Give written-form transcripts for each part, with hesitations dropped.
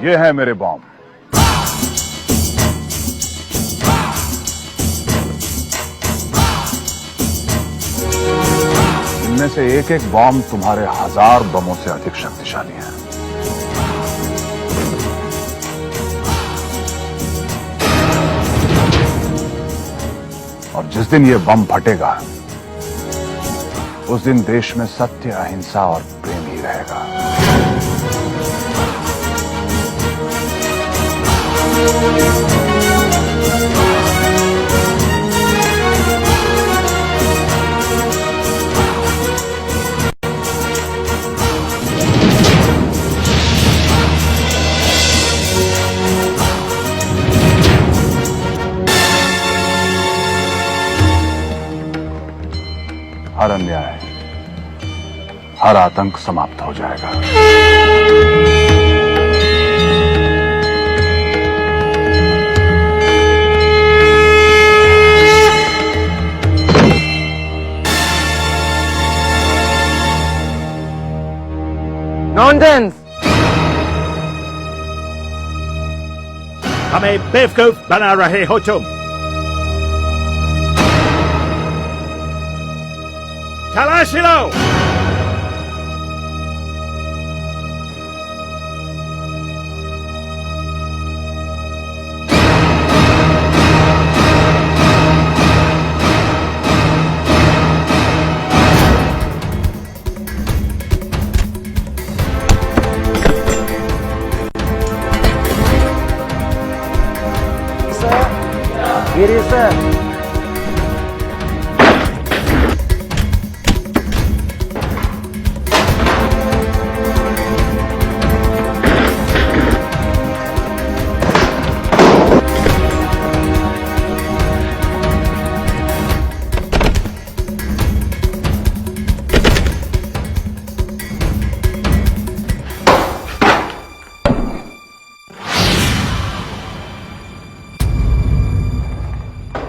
ये है मेरे बॉम्ब। इनमें से एक एक बॉम्ब तुम्हारे 1000 बमों से अधिक शक्तिशाली है। और जिस दिन ये बम फटेगा उस दिन देश में सत्य, अहिंसा और प्रेम ही रहेगा। हर अन्याय, हर आतंक समाप्त हो जाएगा। नॉनसेंस! हमें बेवकूफ बना रहे हो तुम। तलाशी लो। गिरी सर।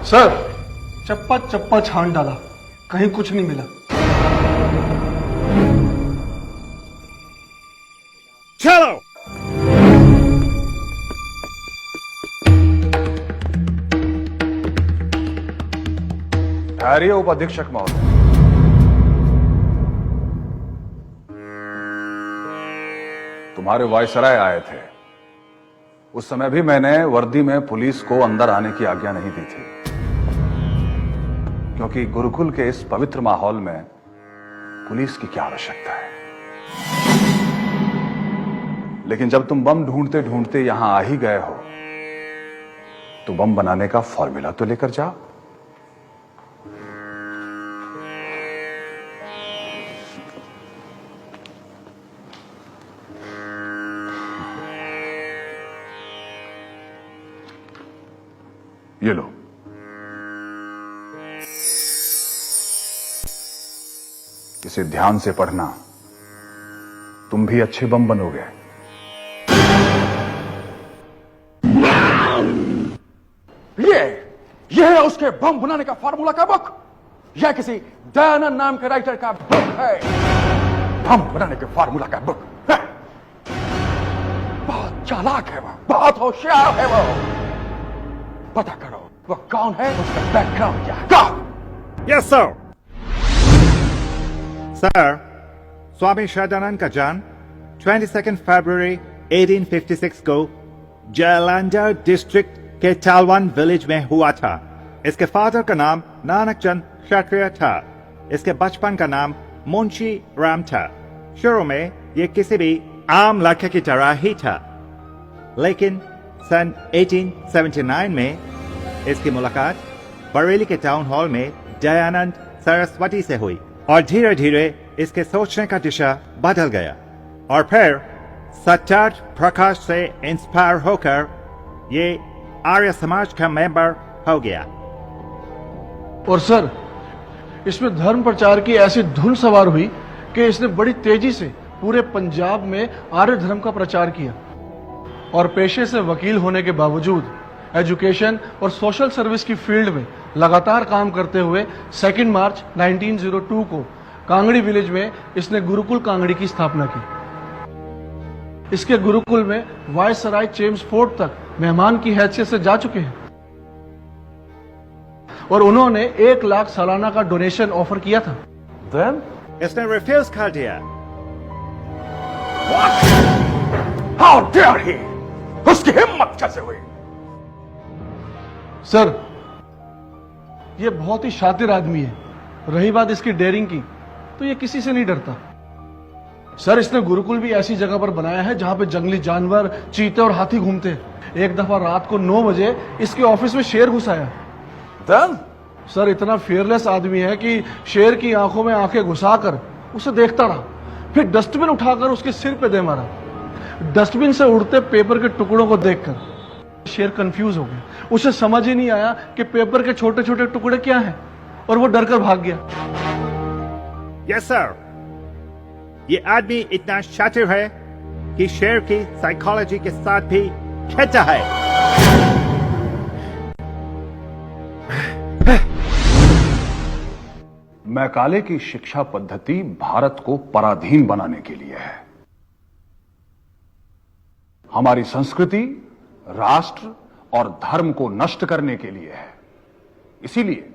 सर, चप्पा चप्पा छान डाला, कहीं कुछ नहीं मिला। चलो। ठहरिए उप अधीक्षक महोदय। तुम्हारे वायसराय आए थे। उस समय भी मैंने वर्दी में पुलिस को अंदर आने की आज्ञा नहीं दी थी, क्योंकि गुरुकुल के इस पवित्र माहौल में पुलिस की क्या आवश्यकता है। लेकिन जब तुम बम ढूंढते ढूंढते यहां आ ही गए हो तो बम बनाने का फॉर्मूला तो लेकर जाओ। ये लो। इसे ध्यान से पढ़ना, तुम भी अच्छे बम बनोगे। ये है उसके बम बनाने का फार्मूला का बुक। यह किसी दयानंद नाम के राइटर का बुक है। बम बनाने के फार्मूला का बुक है। बहुत चालाक है वो, बहुत होशियार है वो। पता करो वो कौन है, उसका बैकग्राउंड क्या है। कौन? Yes sir. Sir, Swami Shraddhanand का जन्म 22 फरवरी 1856 को जालंधर डिस्ट्रिक्ट के चालवन विलेज में हुआ था। इसके फादर का नाम नानक चंद क्षत्रिय था। इसके बचपन का नाम मुंशी राम था। शुरू में ये किसी भी आम लड़के की तरह ही था, लेकिन सन 1879 में इसकी मुलाकात बरेली के टाउन हॉल में दयानंद सरस्वती से हुई और धीरे धीरे इसके सोचने का दिशा बदल गया और फिर सत्यार्थ प्रकाश से इंस्पायर होकर ये आर्य समाज का मेंबर हो गया। और सर, इसमें धर्म प्रचार की ऐसी धुन सवार हुई कि इसने बड़ी तेजी से पूरे पंजाब में आर्य धर्म का प्रचार किया और पेशे से वकील होने के बावजूद एजुकेशन और सोशल सर्विस की फील्ड में लगातार काम करते हुए 2 मार्च 1902 को कांगड़ी विलेज में इसने गुरुकुल कांगड़ी की स्थापना की। इसके गुरुकुल में वायसराय चेम्सफोर्ड तक मेहमान की हैसियत से जा चुके हैं और उन्होंने 1 लाख सालाना का डोनेशन ऑफर किया था। Then? इसने रिफ्यूज कर दिया। How dare he? उसकी हिम्मत कैसे हुई? सर, यह बहुत ही शातिर आदमी है। रही बात इसकी डेयरिंग की, तो यह किसी से नहीं डरता। सर, इसने गुरुकुल भी ऐसी जगह पर बनाया है जहां पे जंगली जानवर, चीते और हाथी घूमते हैं। एक दफा रात को 9 बजे इसके ऑफिस में शेर घुस आया। Then? सर, इतना फियरलेस आदमी है कि शेर की आंखों में आंखें घुसाकर उसे देखता रहा, फिर डस्टबिन उठाकर उसके सिर पे दे मारा। डस्टबिन से उड़ते पेपर के टुकड़ों को देखकर शेर कंफ्यूज हो गया। उसे समझ ही नहीं आया कि पेपर के छोटे छोटे टुकड़े क्या हैं और वो डरकर भाग गया। यस सर, ये आदमी इतना शातिर है कि शेर की साइकोलॉजी के साथ भी खेलता है। मैकाले की शिक्षा पद्धति भारत को पराधीन बनाने के लिए है। हमारी संस्कृति, राष्ट्र और धर्म को नष्ट करने के लिए है। इसीलिए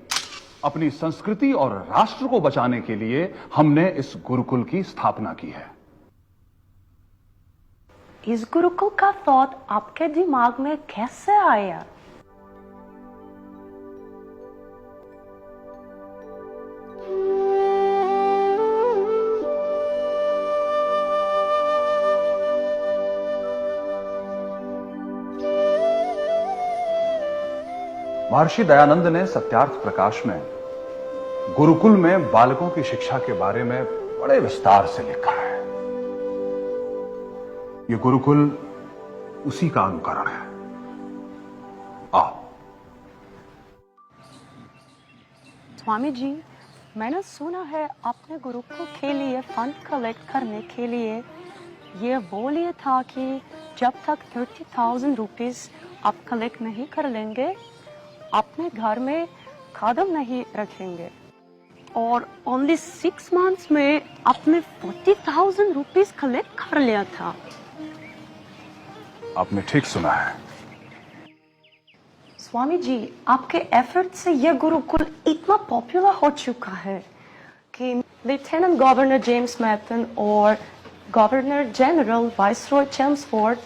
अपनी संस्कृति और राष्ट्र को बचाने के लिए हमने इस गुरुकुल की स्थापना की है। इस गुरुकुल का थॉट आपके दिमाग में कैसे आया? महर्षि दयानंद ने सत्यार्थ प्रकाश में गुरुकुल में बालकों की शिक्षा के बारे में बड़े विस्तार से लिखा है। ये गुरुकुल उसी का अनुकरण है। आओ। स्वामी जी, मैंने सुना है आपने गुरुकुल के लिए फंड कलेक्ट करने के लिए ये बोलिए था कि जब तक 30,000 रुपीज आप कलेक्ट नहीं कर लेंगे अपने घर में कदम नहीं रखेंगे, और ओनली 6 months में आपने 40,000 रुपीज कलेक्ट कर लिया था। आपने ठीक सुना है। स्वामी जी, आपके एफर्ट से यह गुरुकुल इतना पॉपुलर हो चुका है कि लेफ्टिनेंट गवर्नर जेम्स मैथन और गवर्नर जनरल वाइसरॉय चेम्सफोर्ड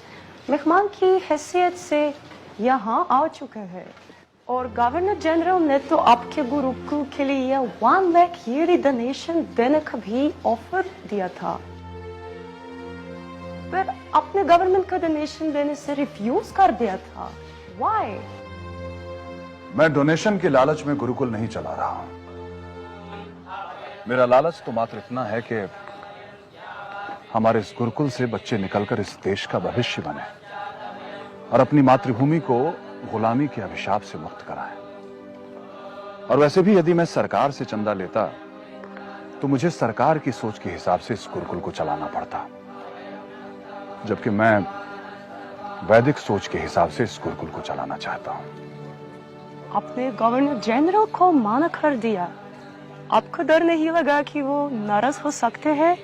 मेहमान की हैसियत से यहाँ आ चुके हैं, और गवर्नर जनरल ने तो आपके गुरुकुल के लिए 1 लाख ईयरली डोनेशन देने का भी ऑफर दिया था, पर आपने गवर्नमेंट का डोनेशन देने से रिफ्यूज कर दिया था। Why? मैं डोनेशन के लालच में गुरुकुल नहीं चला रहा हूं। मेरा लालच तो मात्र इतना है कि हमारे इस गुरुकुल से बच्चे निकलकर इस देश का भविष्य बने और अपनी मातृभूमि को गुलामी के अभिशाप से मुक्त कराएं। और वैसे भी यदि मैं सरकार से चंदा लेता तो मुझे सरकार की सोच के हिसाब से इस गुरुकुल को चलाना पड़ता, जबकि मैं वैदिक सोच के हिसाब से इस गुरुकुल को चलाना चाहता हूं। आपने गवर्नर जनरल को माना कर दिया, आपको डर नहीं लगा कि वो नाराज हो सकते हैं?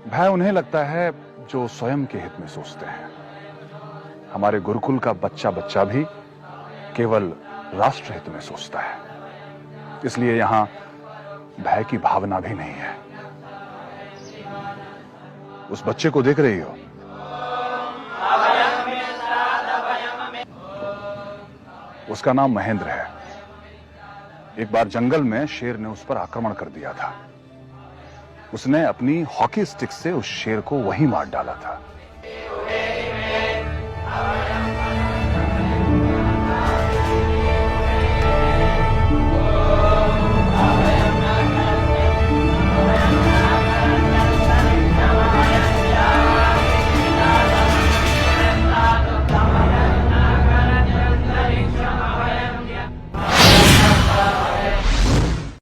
भय उन्हें लगता है जो स्वयं के हित में सोचते हैं। हमारे गुरुकुल का बच्चा बच्चा भी केवल राष्ट्र हित में सोचता है, इसलिए यहां भय की भावना भी नहीं है। उस बच्चे को देख रही हो? उसका नाम महेंद्र है। एक बार जंगल में शेर ने उस पर आक्रमण कर दिया था। उसने अपनी हॉकी स्टिक से उस शेर को वहीं मार डाला था।